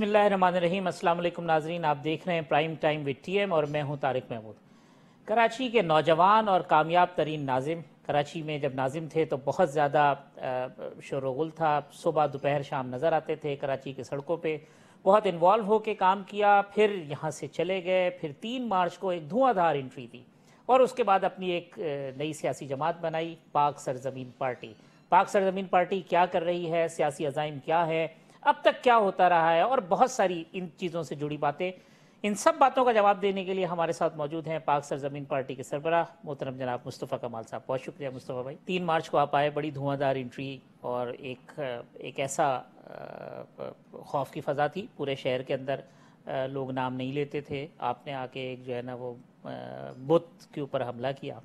بسم اللہ الرحمن الرحیم۔ السلام علیکم ناظرین، آپ دیکھ رہے ہیں prime time with T M اور میں ہوں طارق محمود۔ کراچی کے نوجوان اور کامیاب ترین ناظم، کراچی میں جب ناظم تھے تو بہت زیادہ شور و غل تھا، صبح دوپہر شام نظر آتے تھے کراچی کی سڑکوں پہ، بہت انوالو ہو کے کام کیا، پھر یہاں سے چلے گئے، پھر 3 مارچ کو ایک دھواں دھار انٹری دی اور اس کے بعد اپنی ایک نئی سیاسی جماعت بنائی، پاک سرزمین پارٹی۔ پاک سرزمین پارٹی کیا کر رہی ہے، سیاسی عزائم کیا ہے، اب تک کیا ہوتا رہا ہے، اور بہت ساری ان چیزوں سے جڑی باتیں، ان سب باتوں کا جواب دینے کے لیے ہمارے ساتھ موجود ہیں پاک سرزمین پارٹی کے سربراہ محترم جناب مصطفیٰ کمال صاحب۔ بہت شکریہ مصطفیٰ بھائی۔ 3 مارچ کو آپ آئے، بڑی دھواں دھار انٹری اور ایک ایسا خوف کی فضا تھی پورے شہر کے اندر، لوگ نام نہیں لیتے تھے، آپ نے آ کے ایک جو ہے نا وہ بت کے اوپر حملہ کیا۔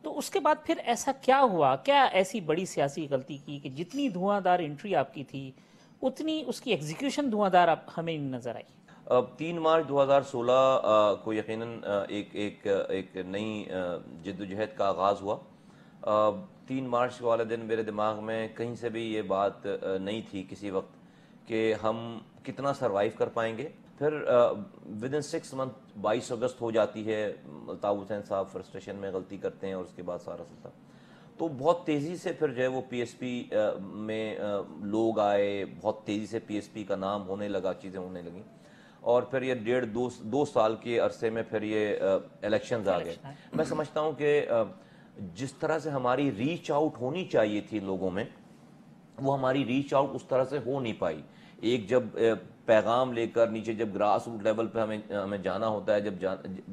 تو اس کے بعد پھر ایسا کیا ہوا، کیا ایسی بڑی سیاسی غلطی کی کہ جتنی دھواں دھار انٹری آپ کی تھی اتنی اس کی ایگزیکیوشن دھواں دھار ہمیں نظر آئی؟ 3 مارچ 2016 کو یقیناً ایک نئی جدوجہد کا آغاز ہوا۔ 3 مارچ والے دن میرے دماغ میں کہیں سے بھی یہ بات نہیں تھی کسی وقت کہ ہم کتنا سروائیو کر پائیں گے۔ پھر ودن 6 منتھ 22 اگست ہو جاتی ہے، الطاف حسین صاحب فرسٹریشن میں غلطی کرتے ہیں اور اس کے بعد سارا سلسلہ تو بہت تیزی سے پھر جو ہے وہ پی ایس پی میں لوگ آئے، بہت تیزی سے پی ایس پی کا نام ہونے لگا، چیزیں ہونے لگیں، اور پھر یہ 1.5-2 سال کے عرصے میں پھر یہ الیکشنز آ گئے۔ میں سمجھتا ہوں کہ جس طرح سے ہماری ریچ آؤٹ ہونی چاہیے تھی لوگوں میں، وہ ہماری ریچ آؤٹ اس طرح سے ہو نہیں پائی۔ ایک جب پیغام لے کر نیچے جب گراس روٹ لیول پہ ہمیں جانا ہوتا ہے،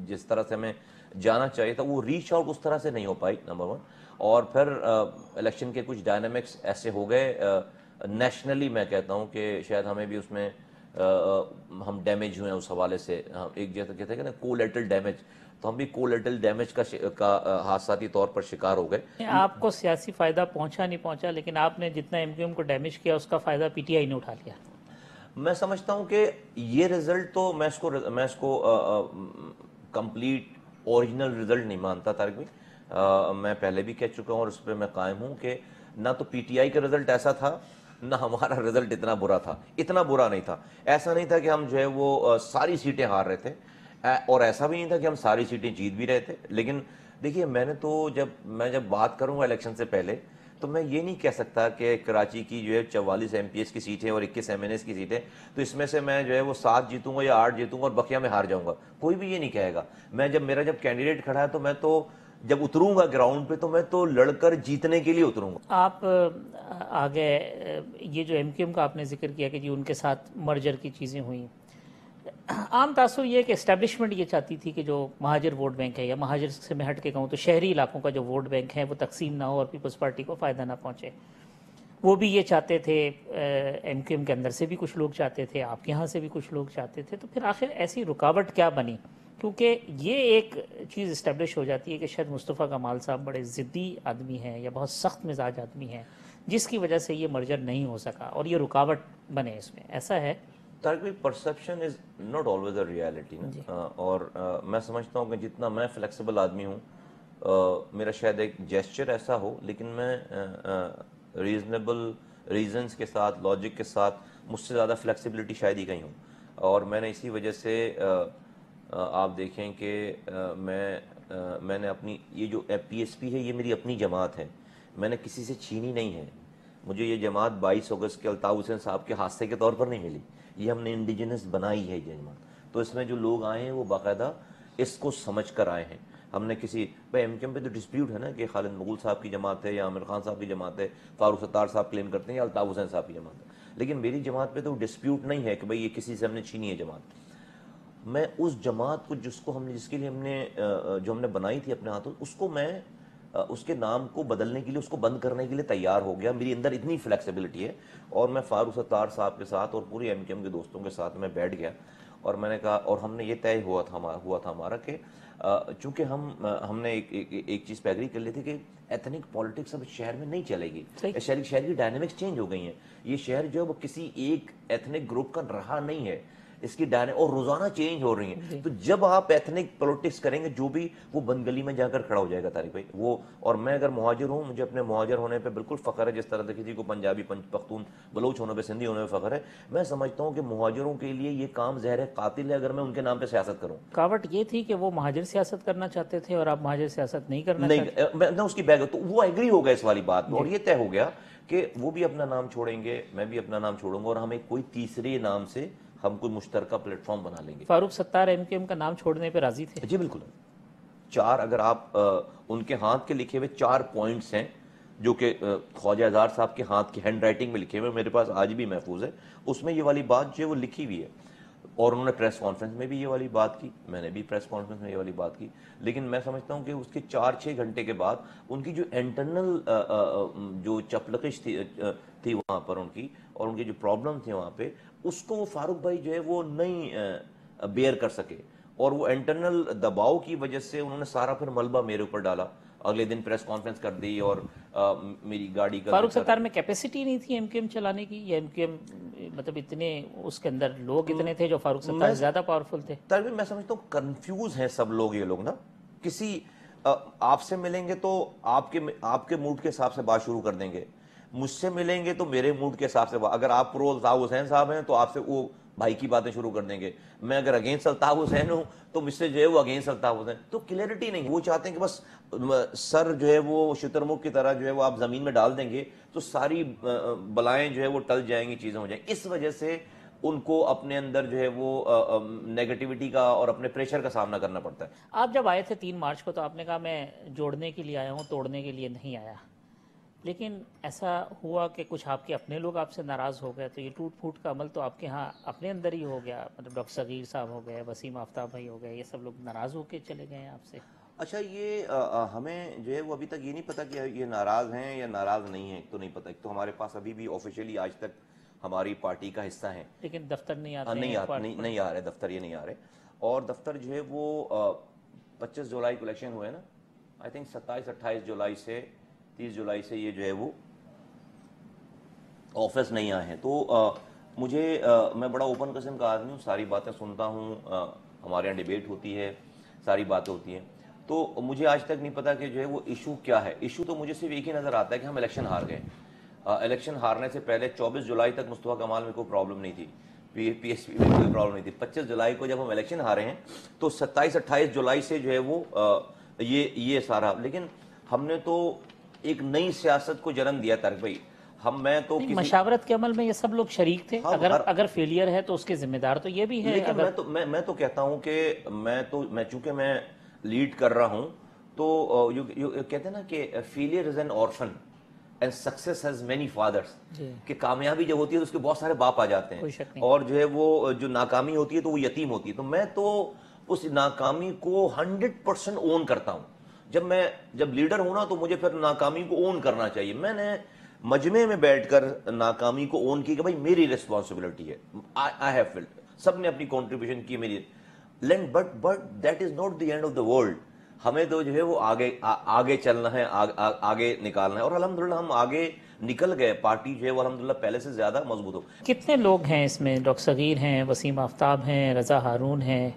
جس طرح سے ہمیں جانا چاہیے تھا، وہ ریچ آؤٹ اس طرح سے نہیں ہو پائی، نمبر 1۔ اور پھر الیکشن کے کچھ ڈائنامکس ایسے ہو گئے نیشنلی، میں کہتا ہوں کہ شاید ہمیں بھی اس میں ہم ڈیمیج ہوئے ہیں اس حوالے سے، ایک جیسا کہتے ہیں کہ نا کولیٹرل ڈیمیج، تو ہم بھی کولیٹرل ڈیمیج کا حادثاتی طور پر شکار ہو گئے۔ آپ کو سیاسی فائدہ پہنچا نہیں پہنچا، لیکن آپ نے جتنا ایم کیو ایم کو ڈیمیج کیا اس کا فائدہ پی ٹی آئی نے اٹھا لیا۔ میں سمجھتا ہوں کہ یہ رزلٹ تو میں اس کو کمپلیٹ اوریجنل رزلٹ نہیں مانتا طارق بھائی۔ میں پہلے بھی کہہ چکا ہوں اور اس پہ میں قائم ہوں کہ نہ تو پی ٹی آئی کا رزلٹ ایسا تھا، نہ ہمارا رزلٹ اتنا برا تھا، اتنا برا نہیں تھا۔ ایسا نہیں تھا کہ ہم جو ہے وہ ساری سیٹیں ہار رہے تھے، اور ایسا بھی نہیں تھا کہ ہم ساری سیٹیں جیت بھی رہے تھے۔ لیکن دیکھیے، میں نے تو جب بات کروں گا الیکشن سے پہلے، تو میں یہ نہیں کہہ سکتا کہ کراچی کی جو ہے 44 ایم پی ایس کی سیٹیں اور 21 ایم این ایس کی سیٹیں، تو اس میں سے میں جو ہے وہ 7 جیتوں گا یا 8 جیتوں گا اور بقیہ میں ہار جاؤں گا، کوئی بھی یہ نہیں کہے گا۔ میرا جب کینڈیڈیٹ کھڑا ہے تو میں تو جب اتروں گا گراؤنڈ پہ تو میں تو لڑ کر جیتنے کے لیے اتروں گا۔ آپ آگے یہ جو ایم کیو ایم کا آپ نے ذکر کیا کہ جی ان کے ساتھ مرجر کی چیزیں ہوئیں، عام تاثر یہ کہ اسٹیبلشمنٹ یہ چاہتی تھی کہ جو مہاجر ووٹ بینک ہے، یا مہاجر سے میں ہٹ کے کہوں تو شہری علاقوں کا جو ووٹ بینک ہے وہ تقسیم نہ ہو اور پیپلز پارٹی کو فائدہ نہ پہنچے۔ وہ بھی یہ چاہتے تھے، ایم کیو ایم کے اندر سے بھی کچھ لوگ چاہتے تھے، آپ کے ہاں سے بھی کچھ لوگ چاہتے تھے، تو پھر آخر ایسی رکاوٹ کیا بنی؟ کیونکہ یہ ایک چیز اسٹیبلش ہو جاتی ہے کہ شاید مصطفیٰ کمال صاحب بڑے ضدی آدمی ہیں یا بہت سخت مزاج آدمی ہیں، جس کی وجہ سے یہ مرجر نہیں ہو سکا اور یہ رکاوٹ بنے اس میں، ایسا ہے؟ طارق بھائی، perception is not always a reality نا، اور میں سمجھتا ہوں کہ جتنا میں فلیکسیبل آدمی ہوں، میرا شاید ایک جیسچر ایسا ہو، لیکن میں ریزنیبل ریزنز کے ساتھ، لاجک کے ساتھ، مجھ سے زیادہ فلیکسیبلٹی شاید ہی کہیں ہوں، اور میں نے اسی وجہ سے آپ دیکھیں کہ میں نے اپنی یہ جو پی ایس پی ہے، یہ میری اپنی جماعت ہے، میں نے کسی سے چھینی نہیں ہے۔ مجھے یہ جماعت 22 اگست کے الطاف حسین صاحب کے حادثے کے طور پر نہیں ملی، یہ ہم نے انڈیجنس بنائی ہے یہ جماعت، تو اس میں جو لوگ آئے ہیں وہ باقاعدہ اس کو سمجھ کر آئے ہیں۔ ہم نے کسی ایم کیو ایم پہ تو ڈسپیوٹ ہے نا کہ خالد مغول صاحب کی جماعت ہے یا عامر خان صاحب کی جماعت ہے، فاروق ستار صاحب کلیم کرتے ہیں، یا الطاف حسین صاحب کی جماعت ہے، لیکن میری جماعت پہ تو ڈسپیوٹ نہیں ہے کہ بھئی یہ کسی سے ہم نے چھینی ہے جماعت۔ میں اس جماعت کو جس کے لیے ہم نے بنائی تھی اپنے ہاتھوں، اس کو میں اس کے نام کو بدلنے کے لیے، اس کو بند کرنے کے لیے تیار ہو گیا۔ میری اندر اتنی فلیکسیبلٹی ہے، اور میں فاروق ستار صاحب کے ساتھ اور پوری ایم کیو ایم کے دوستوں کے ساتھ میں بیٹھ گیا، اور میں نے کہا، اور ہم نے یہ طے ہوا تھا ہمارا کہ چونکہ ہم نے ایک چیز پہ ایگری کر لی تھی کہ ایتھنک پالیٹکس اب شہر میں نہیں چلے گی، شہر کی ڈائنامکس چینج ہو گئی ہیں۔ یہ شہر جو ہے وہ کسی ایک ایتھنک گروپ کا رہا نہیں ہے، اس کی اور روزانہ چینج ہو رہی ہیں. تو جب آپ ایتھنک پولیٹکس کریں گے جو بھی وہ بند گلی میں جا کر کھڑا ہو جائے گا طارق بھائی. وہ اور میں اگر مہاجر ہوں, مجھے اپنے مہاجر ہونے پہ بالکل فخر ہے, جس طرح سے کسی کو پنجابی پختون بلوچ ہونے پہ سندھی ہونے پہ فخر ہے. میں سمجھتا ہوں کہ مہاجروں کے لیے یہ کام زہر قاتل ہے اگر میں ان کے نام پہ سیاست کروں. کاوٹ یہ تھی کہ وہ مہاجر سیاست کرنا چاہتے تھے اور آپ مہاجر سیاست نہیں کرنا چاہتے. نہیں, میں اس کی بیگ تو وہ ایگری ہو گیا اس والی بات میں, اور یہ طے ہو گیا کہ وہ بھی اپنا نام چھوڑیں گے, میں بھی اپنا نام چھوڑوں گا, اور ہم ایک کوئی تیسرے نام سے ہم کوئی مشترکہ پلیٹ فارم بنا لیں گے. Farooq Sattar M Q M کا نام چھوڑنے پہ راضی تھے؟ جی بالکل. 4 اگر آپ ان کے ہاتھ کے لکھے ہوئے 4 پوائنٹس ہیں جو کہ خواجہ اظہار صاحب کے ہاتھ کی ہینڈ رائٹنگ میں لکھے ہوئے, میرے پاس آج بھی محفوظ ہے, اس میں یہ والی بات جو ہے وہ لکھی ہوئی ہے. اور انہوں نے پریس کانفرنس میں بھی یہ والی بات کی, میں نے بھی پریس کانفرنس میں یہ والی بات کی. لیکن میں سمجھتا ہوں کہ اس کے 4-6 گھنٹے کے بعد ان کی جو انٹرنل جو چپلقش تھی وہاں پر ان کی, اور ان کی جو پرابلم تھی وہاں پہ, اس کو فاروق بھائی جو ہے وہ نہیں بیئر کر سکے, اور وہ انٹرنل دباؤ کی وجہ سے انہوں نے سارا پھر ملبہ میرے اوپر ڈالا. اگلے دن پریس کانفرنس کر دی اور میری گاڑی کا. فاروق ستار میں کیپیسٹی نہیں تھی ایم کیو ایم چلانے کی, یا ایم کیو ایم مطلب اتنے اس کے اندر لوگ اتنے تھے جو فاروق ستار زیادہ پاورفل تھے؟ تقریباً میں سمجھتا ہوں کنفیوز ہیں سب لوگ, یہ لوگ نا کسی آپ سے ملیں گے تو آپ کے موڈ کے حساب سے بات شروع کر دیں گے, مجھ سے ملیں گے تو میرے موڈ کے حساب سے. اگر آپ پرو الطاف حسین صاحب ہیں تو آپ سے وہ بھائی کی باتیں شروع کر دیں گے, میں اگر اگینسٹ الطاف حسین ہوں تو مجھ سے جو ہے وہ اگینسٹ الطاف حسین. تو کلیئرٹی نہیں, وہ چاہتے ہیں کہ بس سر جو ہے وہ شتر مکھ کی طرح جو ہے وہ آپ زمین میں ڈال دیں گے تو ساری بلائیں جو ہے وہ ٹل جائیں گی, چیزیں ہو جائیں. اس وجہ سے ان کو اپنے اندر جو ہے وہ نیگیٹیوٹی کا اور اپنے پریشر کا سامنا کرنا پڑتا ہے. آپ جب آئے تھے 3 مارچ کو تو آپ نے کہا میں جوڑنے کے لیے آیا ہوں, توڑنے کے لیے نہیں آیا. لیکن ایسا ہوا کہ کچھ آپ کے اپنے لوگ آپ سے ناراض ہو گئے, تو یہ ٹوٹ پھوٹ کا عمل تو آپ کے ہاں اپنے اندر ہی ہو گیا. مطلب ڈاکٹر صغیر صاحب ہو گئے, وسیم آفتاب بھائی ہو گئے, یہ سب لوگ ناراض ہو کے چلے گئے ہیں آپ سے. اچھا, یہ ہمیں جو ہے وہ ابھی تک یہ نہیں پتا کہ یہ ناراض ہیں یا ناراض نہیں ہیں, تو نہیں پتا. ایک تو ہمارے پاس ابھی بھی آفیشیلی آج تک ہماری پارٹی کا حصہ ہیں, لیکن دفتر نہیں آتے, نہیں آ رہے دفتر, یہ نہیں آ رہے. اور دفتر جو ہے وہ 25 جولائی کو الیکشن ہوئے نا, آئی تھنک 27-28 جولائی سے 30 جولائی سے یہ جو ہے وہ آفس نہیں آئے ہیں. تو مجھے میں بڑا اوپن قسم کا آدمی ہوں, ساری باتیں سنتا ہوں, ہمارے یہاں ڈیبیٹ ہوتی ہے, ساری باتیں ہوتی ہیں. تو مجھے آج تک نہیں پتا کہ جو ہے وہ ایشو کیا ہے. ایشو تو مجھے صرف ایک ہی نظر آتا ہے کہ ہم الیکشن ہار گئے. الیکشن ہارنے سے پہلے 24 جولائی تک مصطفیٰ کمال میں کوئی پرابلم نہیں تھی, پی ایس پی میں کوئی پرابلم نہیں تھی. 25 جولائی کو جب ہم الیکشن ہارے ہیں تو 27-28 جولائی سے جو ہے وہ یہ سارا. لیکن ہم نے تو ایک نئی سیاست کو جنم دیا طارق بھائی. میں تو مشاورت کے عمل میں یہ سب لوگ شریک تھے, اگر فیلئر ہے تو اس کے ذمہ دار تو یہ بھی ہے. لیکن میں تو کہتا ہوں کہ میں چونکہ میں لیڈ کر رہا ہوں تو کہتے ہیں نا کہ failure is an orphan and success has many fathers, کہ کامیابی جب ہوتی ہے تو اس کے بہت سارے باپ آ جاتے ہیں, اور جو ہے وہ جو ناکامی ہوتی ہے تو وہ یتیم ہوتی ہے. تو میں تو اس ناکامی کو 100% اون کرتا ہوں. جب لیڈر ہوں نا تو مجھے پھر ناکامی کو اون کرنا چاہیے. میں نے مجمع میں بیٹھ کر ناکامی کو اون کی کہ بھائی میری ریسپانسبلٹی ہے, آئی ہیو فیلڈ, سب نے اپنی کنٹریبیوشن کی میری, but that is not the end of the world. ہمیں تو جو ہے وہ آگے چلنا ہے, آگے نکالنا ہے, اور الحمدللہ ہم آگے نکل گئے. پارٹی جو ہے وہ الحمدللہ پہلے سے زیادہ مضبوط ہو. کتنے لوگ ہیں اس میں؟ ڈاکٹر صغیر ہیں, وسیم آفتاب ہیں, رضا ہارون ہیں,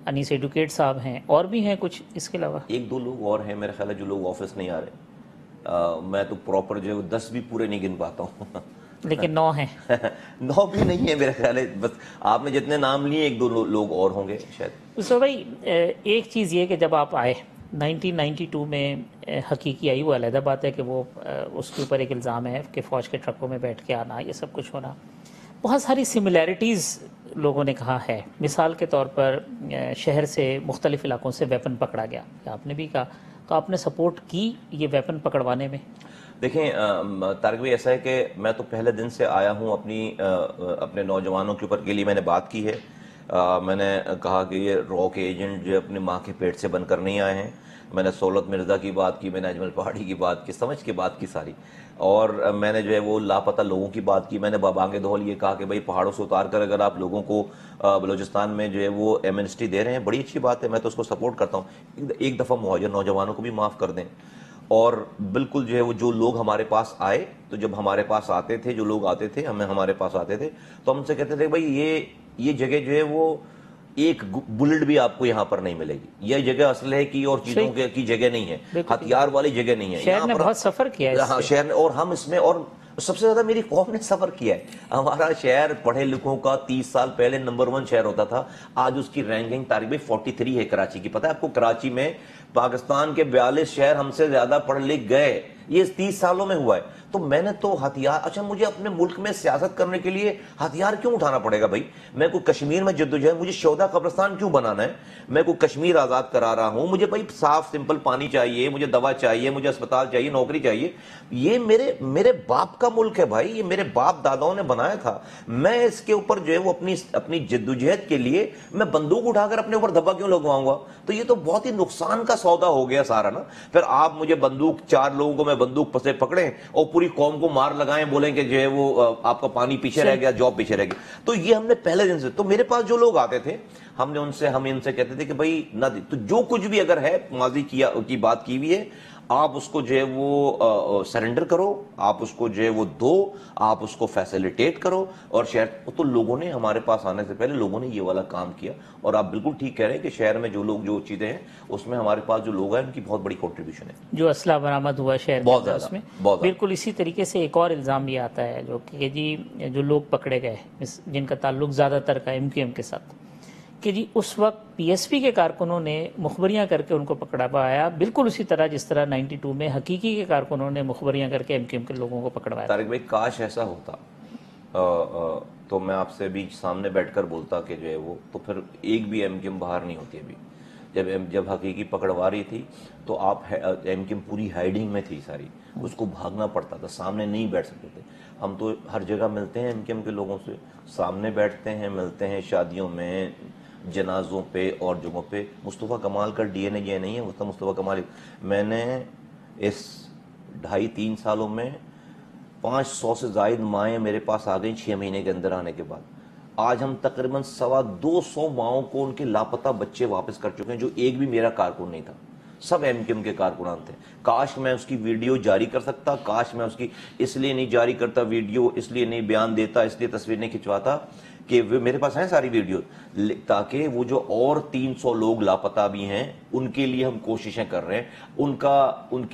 انیس ایڈوکیٹ صاحب ہیں, اور بھی ہیں کچھ اس کے علاوہ؟ 1-2 لوگ اور ہیں میرے خیال ہے جو لوگ آفس نہیں آ رہے. میں تو پراپر جو ہے 10 بھی پورے نہیں گن پاتا ہوں. لیکن 9 ہیں. 9 بھی نہیں ہے میرے خیال ہے, بس آپ نے جتنے نام لیے 1-2 لوگ اور ہوں گے شاید. تو بھائی ایک چیز یہ کہ جب آپ آئے 1992 میں, حقیقی آئی وہ علیحدہ بات ہے کہ وہ اس کے اوپر ایک الزام ہے کہ فوج کے ٹرکوں میں بیٹھ کے آنا, یہ سب کچھ ہونا, بہت ساری سملیرٹیز لوگوں نے کہا ہے. مثال کے طور پر شہر سے مختلف علاقوں سے ویپن پکڑا گیا, آپ نے بھی کہا, تو آپ نے سپورٹ کی یہ ویپن پکڑوانے میں؟ دیکھیں طارق بھائی, ایسا ہے کہ میں تو پہلے دن سے آیا ہوں, اپنے نوجوانوں کے اوپر کے لیے میں نے بات کی ہے. میں نے کہا کہ یہ رو کے ایجنٹ جو اپنے ماں کے پیٹ سے بن کر نہیں آئے ہیں. میں نے سہولت مرزا کی بات کی, میں نے اجمل پہاڑی کی بات کی, سمجھ کے بات کی ساری, اور میں نے جو ہے وہ لاپتہ لوگوں کی بات کی. میں نے بابانگ دھول یہ کہا کہ بھائی پہاڑوں سے اتار کر اگر آپ لوگوں کو بلوچستان میں جو ہے وہ ایمنسٹی دے رہے ہیں, بڑی اچھی بات ہے, میں تو اس کو سپورٹ کرتا ہوں. ایک دفعہ مہاجر نوجوانوں کو بھی معاف کر دیں. اور بالکل جو ہے وہ جو لوگ ہمارے پاس آئے, تو جب ہمارے پاس آتے تھے, جو لوگ آتے تھے ہمارے پاس آتے تھے, تو ہم سے کہتے تھے بھائی یہ یہ جگہ جو ہے وہ ایک بلٹ بھی آپ کو یہاں پر نہیں ملے گی. یہ جگہ اسلحے کی اور چیزوں کی جگہ نہیں ہے, ہتھیار والی جگہ نہیں ہے. شہر نے بہت سفر کیا ہے. ہاں شہر نے, اور ہم اس میں, اور سب سے زیادہ میری قوم نے سفر کیا ہے. ہمارا شہر پڑھے لکھوں کا 30 سال پہلے نمبر 1 شہر ہوتا تھا, آج اس کی رینکنگ تقریباً 43 ہے کراچی کی. پتہ ہے آپ کو کراچی میں پاکستان کے 42 شہر ہم سے زیادہ پڑھ لکھ گئے, یہ 30 سالوں میں ہوا ہے. تو میں نے تو ہتھیار, اچھا مجھے اپنے ملک میں سیاست کرنے کے لیے ہتھیار کیوں اٹھانا پڑے گا بھائی؟ میں کوئی کشمیر میں جدوجہد, مجھے شہداء قبرستان کیوں بنانا ہے؟ میں کوئی کشمیر آزاد کرا رہا ہوں, مجھے بھائی صاف سمپل پانی چاہیے, مجھے دوا چاہیے, مجھے اسپتال چاہیے, نوکری چاہیے. یہ میرے باپ کا ملک ہے بھائی, یہ میرے باپ داداؤں نے بنایا تھا. میں اس کے اوپر جو ہے وہ اپنی جدوجہد کے لیے میں بندوق اٹھا کر اپنے اوپر دھبا کیوں لگواؤں گا؟ تو یہ تو بہت ہی نقصان کا سودا ہو گیا سارا نا. پھر آپ مجھے بندوق, 4 لوگوں کو میں بندوق پسے پکڑیں اور پوری قوم کو مار لگائیں, بولیں کہ جو ہے وہ آپ کا پانی پیچھے رہ گیا, جاب پیچھے رہ گیا. تو یہ ہم نے پہلے دن سے, تو میرے پاس جو لوگ آتے تھے ہم ان سے کہتے تھے کہ بھائی نہ, تو جو کچھ بھی اگر ہے ماضی کی بات کی ہوئی ہے, آپ اس کو جو ہے وہ سرنڈر کرو, آپ اس کو جو ہے وہ دو, آپ اس کو فیسیلیٹیٹ کرو. اور شہر تو لوگوں نے, ہمارے پاس آنے سے پہلے لوگوں نے یہ والا کام کیا. اور آپ بالکل ٹھیک کہہ رہے ہیں کہ شہر میں جو چیزیں ہیں اس میں ہمارے پاس جو لوگ ہیں ان کی بہت بڑی کنٹریبیوشن ہے. جو اسلحہ برآمد ہوا شہر کے اندر, اس میں بالکل اسی طریقے سے ایک اور الزام بھی آتا ہے جو کہ جی جو لوگ پکڑے گئے جن کا تعلق زیادہ تر کا MQM کے ساتھ, کہ جی اس وقت PSP کے کارکنوں نے مخبریاں کر کے ان کو پکڑا پایا, بالکل اسی طرح جس طرح 92 میں حقیقی کے کارکنوں نے مخبریاں کر کے MQM کے لوگوں کو پکڑوایا. طارق بھائی کاش ایسا ہوتا تو میں آپ سے بھی سامنے بیٹھ کر بولتا کہ جو ہے وہ, تو پھر ایک بھی MQM باہر نہیں ہوتی. ابھی جب حقیقی پکڑوا رہی تھی تو آپ MQM پوری ہائیڈنگ میں تھی ساری, اس کو بھاگنا پڑتا تھا, سامنے نہیں بیٹھ سکتے تھے. ہم تو ہر جگہ ملتے ہیں MQM کے لوگوں سے, سامنے بیٹھتے ہیں, ملتے ہیں شادیوں میں, جنازوں پہ اور جگہوں پہ. مصطفیٰ کمال کا DNA یہ نہیں ہے, مصطفیٰ کمال, میں نے اس 2.5-3 سالوں میں 500 سے زائد مائیں میرے پاس آ گئیں 6 مہینے کے اندر آنے کے بعد. آج ہم تقریباً 250 ماؤں کو ان کے لاپتہ بچے واپس کر چکے ہیں, جو ایک بھی میرا کارکن نہیں تھا, سب MQM کے کارکنان تھے. کاش میں اس کی ویڈیو جاری کر سکتا, کاش میں اس کی اس لیے نہیں جاری کرتا ویڈیو, اس لیے نہیں بیان دیتا, اس لیے تصویر نہیں کھنچواتا کہ میرے پاس ہیں ساری ویڈیو, تاکہ وہ جو اور 300 لوگ لاپتہ بھی ہیں ان کے لیے ہم کوششیں کر رہے ہیں, ان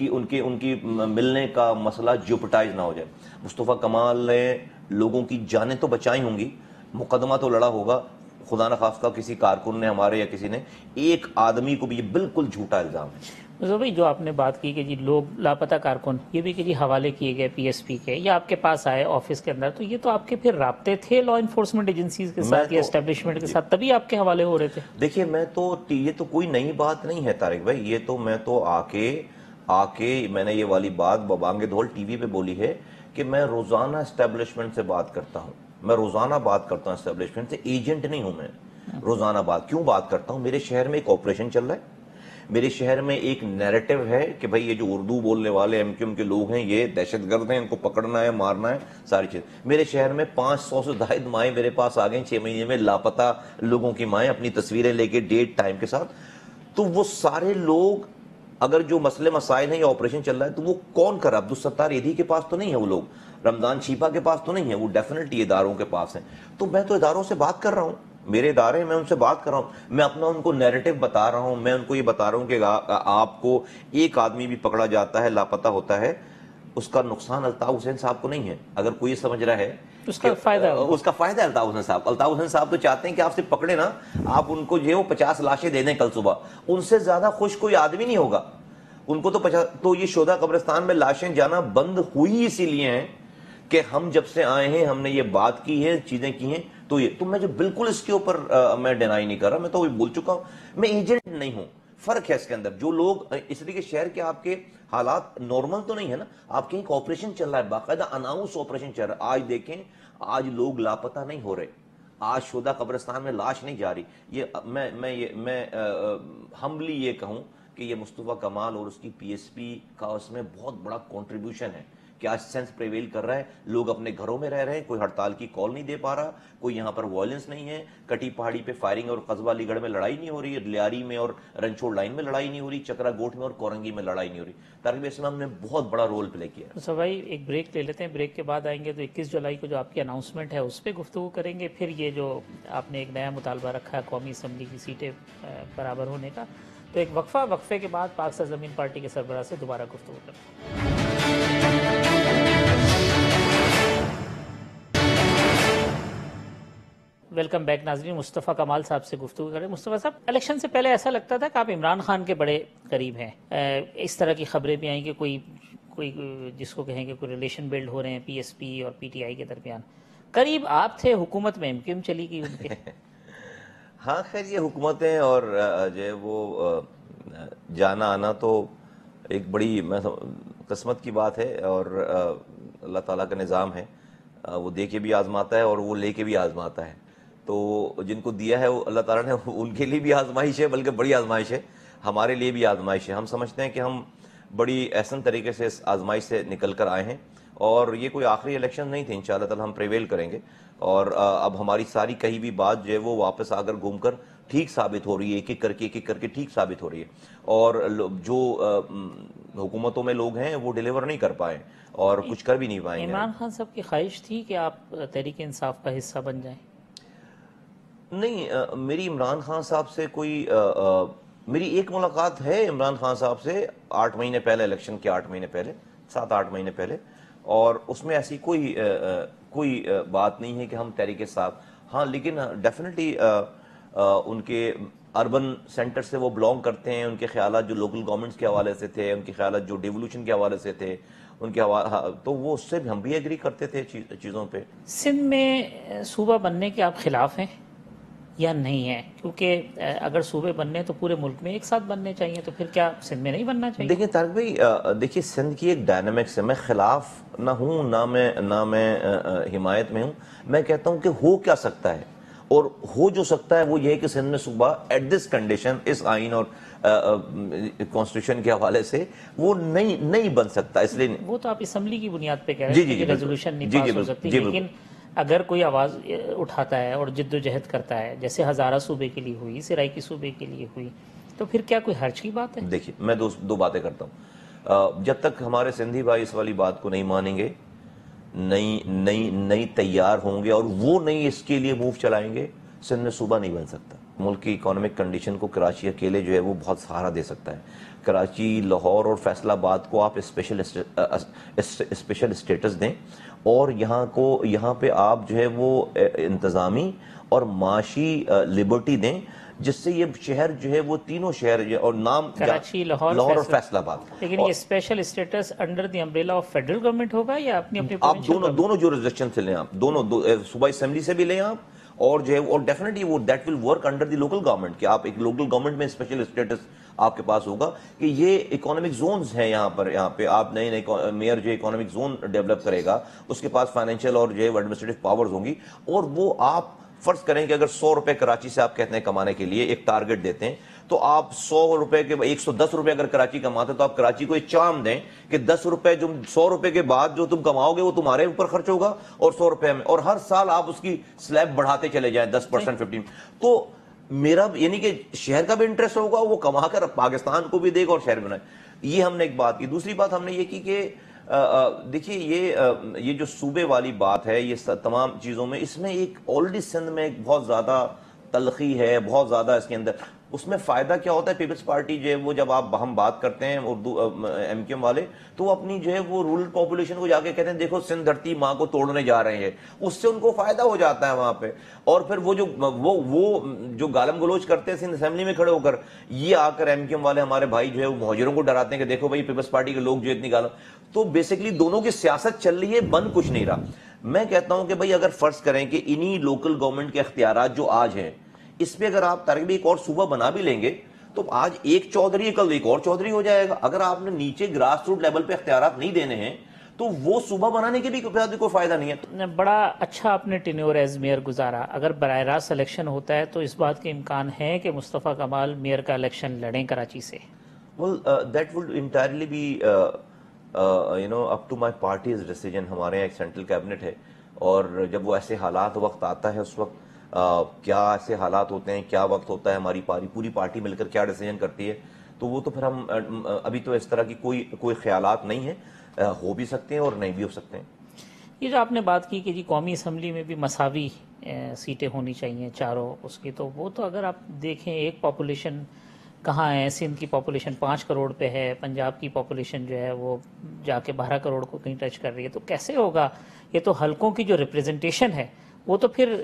کی ملنے کا مسئلہ جیوپٹائز نہ ہو جائے. مصطفیٰ کمال نے لوگوں کی جانیں تو بچائی ہوں گی, مقدمہ تو لڑا ہوگا, خدا نہ خواستہ کسی کارکن نے ہمارے یا کسی نے, ایک آدمی کو بھی, یہ بالکل جھوٹا الزام ہے. بھائی جو آپ نے بات کی کہ جی لوگ لاپتہ کارکن یہ بھی کہ جی حوالے کیے گئے PSP کے یا آپ کے پاس آئے آفس کے اندر, تو یہ تو آپ کے پھر رابطے تھے لا انفورسمنٹ ایجنسیز کے ساتھ یا اسٹیبلشمنٹ کے ساتھ, تبھی آپ کے حوالے ہو رہے تھے؟ دیکھیے یہ تو کوئی نئی بات نہیں ہے طارق بھائی, یہ تو میں تو آ کے میں نے یہ والی بات ببانگ دھول ٹی وی پہ بولی ہے کہ میں روزانہ اسٹیبلشمنٹ سے بات کرتا ہوں, میں روزانہ بات کرتا ہوں اسٹیبلشمنٹ سے, ایجنٹ نہیں ہوں میں, روزانہ کیوں بات کرتا ہوں؟ میرے شہر میں ایک آپریشن چل رہا ہے, میرے شہر میں ایک نیریٹو ہے کہ بھئی یہ جو اردو بولنے والے MQM کے لوگ ہیں یہ دہشت گرد ہیں, ان کو پکڑنا ہے, مارنا ہے, ساری چیز. میرے شہر میں 500 سے زائد مائیں میرے پاس آ گئیں 6 مہینے میں, لاپتہ لوگوں کی مائیں, اپنی تصویریں لے کے, ڈیٹ ٹائم کے ساتھ. تو وہ سارے لوگ, اگر جو مسئلے مسائل ہیں یا آپریشن چل رہا ہے تو وہ کون کر رہا ہے؟ عبدالستار ایدھی کے پاس تو نہیں ہے وہ لوگ, رمضان شیپا کے پاس تو نہیں ہے, وہ ڈیفینیٹلی اداروں کے پاس ہیں. تو میں تو اداروں سے بات کر رہا ہوں, میرے ادارے ہیں, میں ان سے بات کر رہا ہوں, میں اپنا ان کو نیریٹو بتا رہا ہوں, میں ان کو یہ بتا رہا ہوں کہ آپ کو ایک آدمی بھی پکڑا جاتا ہے, لاپتہ ہوتا ہے, اس کا نقصان الطاف حسین صاحب کو نہیں ہے. اگر کوئی سمجھ رہا ہے اس کا فائدہ ہے الطاف حسین صاحب. الطاف حسین صاحب تو چاہتے ہیں کہ آپ سے پکڑے نا, آپ ان کو جو ہے وہ 50 لاشیں دے دیں کل صبح, ان سے زیادہ خوش کوئی آدمی نہیں ہوگا. ان کو تو یہ شہداء قبرستان میں لاشیں جانا بند ہوئی اسی لیے ہیں کہ ہم جب سے آئے ہیں ہم نے یہ بات کی ہے, چیزیں کی ہیں. تو میں جو بالکل اس کے اوپر میں ڈینائی نہیں کر رہا, میں تو بول چکا ہوں, میں ایجنٹ نہیں ہوں. فرق ہے اس کے اندر. جو لوگ اس لیے کہ شہر کے آپ کے حالات نارمل تو نہیں ہے نا, آپ کے ایک آپریشن چل رہا ہے, باقاعدہ اناؤنس آپریشن چل رہا ہے. آج دیکھیں, آج لوگ لاپتہ نہیں ہو رہے, آج شہداء قبرستان میں لاش نہیں جا رہی. یہ میں ہمبلی یہ کہوں کہ یہ مصطفیٰ کمال اور اس کی PSP کا اس میں بہت بڑا کنٹریبیوشن ہے کیا سینس پریویل کر رہا ہے؟ لوگ اپنے گھروں میں رہ رہے ہیں، کوئی ہڑتال کی کال نہیں دے پا رہا، کوئی یہاں پر وائلنس نہیں ہے، کٹی پہاڑی پہ فائرنگ اور قصبہ علی گڑھ میں لڑائی نہیں ہو رہی ہے، لیاری میں اور رنچوڑ لائن میں لڑائی نہیں ہو رہی، چکرا گوٹھ میں اور کورنگی میں لڑائی نہیں ہو رہی۔ طارق اسلام نے بہت بڑا رول پلے کیا ہے۔ مصطفیٰ بھائی ایک بریک لے لیتے ہیں، بریک کے بعد آئیں گے تو 21 جولائی کو جو آپ کی اناؤنسمنٹ ہے اس پہ گفتگو کریں گے، پھر یہ جو آپ نے ایک نیا مطالبہ رکھا ہے قومی اسمبلی کی سیٹیں برابر ہونے کا، تو ایک وقفے کے بعد پاک سرزمین پارٹی کے سربراہ سے دوبارہ گفتگو کریں گے۔ ویلکم بیک ناظرین، مصطفیٰ کمال صاحب سے گفتگو کریں۔ مصطفیٰ صاحب، الیکشن سے پہلے ایسا لگتا تھا کہ آپ عمران خان کے بڑے قریب ہیں، اس طرح کی خبریں بھی آئیں کہ کوئی جس کو کہیں کہ کوئی ریلیشن بلڈ ہو رہے ہیں پی ایس پی اور پی ٹی آئی کے درمیان، قریب آپ تھے، حکومت میں کیوں چلی گئی ان کے؟ ہاں خیر، یہ حکومتیں اور جو ہے وہ جانا آنا تو ایک بڑی قسمت کی بات ہے، اور اللہ تعالیٰ کا نظام ہے، وہ دے کے بھی آزماتا ہے اور وہ لے کے بھی آزماتا ہے۔ تو جن کو دیا ہے وہ اللہ تعالیٰ نے، ان کے لیے بھی آزمائش ہے، بلکہ بڑی آزمائش ہے، ہمارے لیے بھی آزمائش ہے۔ ہم سمجھتے ہیں کہ ہم بڑی احسن طریقے سے اس آزمائش سے نکل کر آئے ہیں، اور یہ کوئی آخری الیکشن نہیں تھی، انشاءاللہ تعالی ہم پریویل کریں گے، اور اب ہماری ساری کہی بھی بات جو ہے وہ واپس آ کر گھوم کر ٹھیک ثابت ہو رہی ہے، ایک ایک کر کے ٹھیک ثابت ہو رہی ہے، اور جو حکومتوں میں لوگ ہیں وہ ڈیلیور نہیں کر پائے اور کچھ کر بھی نہیں پائیں گے۔ عمران خان صاحب کی خواہش تھی کہ آپ تحریک انصاف کا حصہ بن جائیں؟ نہیں، میری عمران خان صاحب سے کوئی میری ایک ملاقات ہے عمران خان صاحب سے 8 مہینے پہلے، الیکشن کے 8 مہینے پہلے، 7-8 مہینے پہلے، اور اس میں ایسی کوئی بات نہیں ہے کہ ہم تحریک صاحب، ہاں لیکن ڈیفینیٹلی ان کے اربن سینٹر سے وہ بلانگ کرتے ہیں، ان کے خیالات جو لوکل گورنمنٹس کے حوالے سے تھے، ان کے خیالات جو ڈیولوشن کے حوالے سے تھے، ان کے تو وہ اس سے ہم بھی ایگری کرتے تھے چیزوں پہ۔ سندھ میں صوبہ بننے کے آپ خلاف ہیں یا نہیں ہیں؟ کیونکہ اگر صوبے بننے تو پورے ملک میں ایک ساتھ بننے چاہیے، تو پھر کیا سندھ میں نہیں بننا چاہیے؟ دیکھیں طارق بھائی، دیکھیے سندھ کی ایک ڈائنامکس ہے، میں خلاف نہ ہوں نہ میں حمایت میں ہوں، میں کہتا ہوں کہ ہو کیا سکتا ہے، اور ہو جو سکتا ہے وہ یہ ہے کہ سندھ میں صوبہ ایٹ دس کنڈیشن، اس آئین اور کانسٹیٹیوشن کے حوالے سے وہ نہیں بن سکتا، اس لیے وہ تو آپ اسمبلی کی بنیاد پہ کہہ رہے ہیں کہ ریزولوشن نہیں پاس ہو سکتی، لیکن اگر کوئی آواز اٹھاتا ہے اور جد و جہد کرتا ہے، جیسے ہزارہ صوبے کے لیے ہوئی، سرائکی صوبے کے لیے ہوئی، تو پھر کیا کوئی حرج کی بات ہے؟ دیکھیے میں دو باتیں کرتا ہوں، جب تک ہمارے سندھی بھائی اس والی بات کو نہیں مانیں گے، نہیں تیار ہوں گے اور وہ نہیں اس کے لیے موو چلائیں گے، سندھ میں صوبہ نہیں بن سکتا۔ ملک کی اکانومک کنڈیشن کو کراچی اکیلے جو ہے وہ بہت سہارا دے سکتا ہے۔ کراچی، لاہور اور فیصل آباد کو آپ اسپیشل اسٹیٹس دیں، اور یہاں پہ آپ جو ہے وہ انتظامی اور معاشی لبرٹی دیں، جس سے یہ شہر جو ہے وہ تینوں شہر اور نام کراچی، لاہور اور فیصل آباد، لیکن یہ special status under the umbrella of federal government ہوگا یا اپنی آپ دونوں جورسڈکشن سے لیں، آپ دونوں صوبائی اسمبلی سے بھی لیں آپ، اور جو ہے اور ڈیفینیٹلی وہ that will work under the local government, کہ آپ ایک لوکل گورنمنٹ میں اسپیشل اسٹیٹس آپ کے پاس ہوگا کہ یہ اکانومک زونز ہیں، یہاں پہ آپ نئے میئر جو اکانومک زون ڈیولپ کرے گا، اس کے پاس فائنینشیل اور جو ہے ایڈمنسٹریٹو پاورز ہوں گی، اور وہ آپ فرض کریں کہ اگر 100 روپے کراچی سے آپ کہتے ہیں کمانے کے لیے ایک ٹارگٹ دیتے ہیں، تو آپ 100 روپے کے 110 روپے اگر کراچی کماتے تو آپ کراچی کو ایک چام دیں کہ 10 روپے جو 100 روپے کے بعد جو تم کماؤ گے وہ تمہارے اوپر خرچ ہوگا، اور 100 روپے میں، اور ہر سال آپ اس کی سلیب بڑھاتے چلے جائیں 10%، 15%، تو میرا یعنی کہ شہر کا بھی انٹرسٹ ہوگا، وہ کما کر پاکستان کو بھی دے گا اور شہر بنائے۔ یہ ہم نے ایک بات کی۔ دوسری بات ہم نے یہ کی کہ دیکھیے یہ جو صوبے والی بات ہے، یہ تمام چیزوں میں اس میں ایک آلریڈی سندھ میں ایک بہت زیادہ تلخی ہے، بہت زیادہ اس کے اندر، اس میں فائدہ کیا ہوتا ہے؟ پیپلز پارٹی جو ہے وہ جب ہم بات کرتے ہیں اردو ایم کیو ایم والے، تو وہ اپنی جو ہے وہ رورل پاپولیشن کو جا کے کہتے ہیں دیکھو سندھ دھرتی ماں کو توڑنے جا رہے ہیں، اس سے ان کو فائدہ ہو جاتا ہے وہاں پہ، اور پھر وہ جو گالم گلوچ کرتے ہیں سندھ اسمبلی میں کھڑے ہو کر، یہ آ کر ایم کیو ایم والے ہمارے بھائی جو ہے وہ مہاجروں کو ڈراتے ہیں کہ دیکھو بھائی پیپلز پارٹی کے لوگ جو اتنی گالم، تو بیسیکلی دونوں کی سیاست چل رہی ہے، بند کچھ نہیں رہا۔ میں کہتا ہوں کہ بھائی اگر فرض کریں کہ انہی لوکل گورنمنٹ کے اختیارات جو آج ہیں، اس پہ اگر آپ طارق بھی ایک اور صوبہ بنا بھی لیں گے، تو آج ایک چودھری ہے، کل ایک اور چودھری ہو جائے گا۔ اگر آپ نے نیچے گراس روٹ لیول پہ اختیارات نہیں دینے ہیں تو وہ صوبہ بنانے کے بھی کوئی فائدہ نہیں ہے۔ بڑا اچھا آپ نے ٹینیور ایز میئر گزارا، اگر براہ راست الیکشن ہوتا ہے تو اس بات کے امکان ہے کہ مصطفیٰ کمال میئر کا الیکشن لڑیں کراچی سے؟ Well, that would entirely be up to my party's decision. ہمارے یہاں ایک سینٹرل کیبنٹ ہے اور جب وہ ایسے حالات وقت آتا ہے اس وقت کیا ایسے حالات ہوتے ہیں, کیا وقت ہوتا ہے, ہماری پوری پارٹی مل کر کیا ڈیسیجن کرتی ہے, تو وہ تو پھر ہم ابھی تو اس طرح کی کوئی خیالات نہیں ہیں, ہو بھی سکتے ہیں اور نہیں بھی ہو سکتے ہیں. یہ جو آپ نے بات کی کہ جی قومی اسمبلی میں بھی مساوی سیٹیں ہونی چاہیے چاروں اس کی, تو وہ تو اگر آپ دیکھیں ایک پاپولیشن کہاں ہے, سندھ کی پاپولیشن 5 کروڑ پہ ہے, پنجاب کی پاپولیشن جو ہے وہ جا کے 12 کروڑ کو کہیں ٹچ کر رہی ہے, تو کیسے ہوگا؟ یہ تو حلقوں کی جو ریپریزنٹیشن ہے وہ تو پھر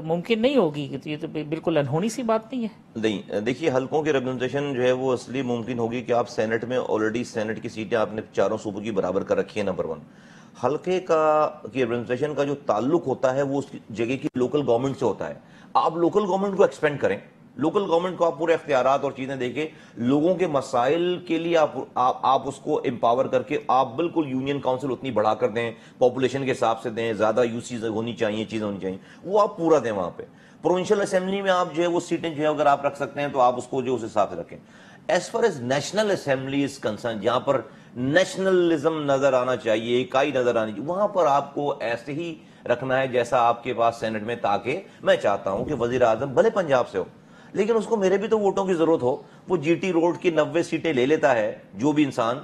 ممکن نہیں ہوگی, یہ تو بالکل انہونی سی بات نہیں ہے. نہیں دیکھیے, حلقوں کی ریپرزنٹیشن جو ہے وہ اصلی ممکن ہوگی کہ آپ سینٹ میں آلریڈی سینٹ کی سیٹیں آپ نے چاروں صوبوں کی برابر کر رکھی ہے. نمبر 1, حلقے کی ریپرزنٹیشن کا جو تعلق ہوتا ہے وہ اس جگہ کی لوکل گورنمنٹ سے ہوتا ہے. آپ لوکل گورنمنٹ کو ایکسپینڈ کریں, لوکل گورنمنٹ کو آپ پورے اختیارات اور چیزیں دے کے لوگوں کے مسائل کے لیے آپ اس کو امپاور کر کے آپ بالکل یونین کاؤنسل اتنی بڑھا کر دیں, پاپولیشن کے حساب سے دیں, زیادہ یوسیز ہونی چاہیے, چیزیں ہونی چاہیے, وہ آپ پورا دیں وہاں پہ. پروونشل اسمبلی میں آپ جو ہے وہ سیٹیں جو ہے اگر آپ رکھ سکتے ہیں تو آپ اس کو جو اس حساب سے رکھیں. As far as national assembly is concern, جہاں پر نیشنلزم نظر آنا چاہیے, اکائی نظر آنی چاہیے, وہاں پر آپ کو ایسے ہی رکھنا ہے جیسا آپ کے پاس سینٹ میں, تاکہ میں چاہتا ہوں کہ وزیر اعظم بھلے پنجاب سے ہو لیکن اس کو میرے بھی تو ووٹوں کی ضرورت ہو. وہ جی ٹی روڈ کی 90 سیٹیں لے لیتا ہے جو بھی انسان,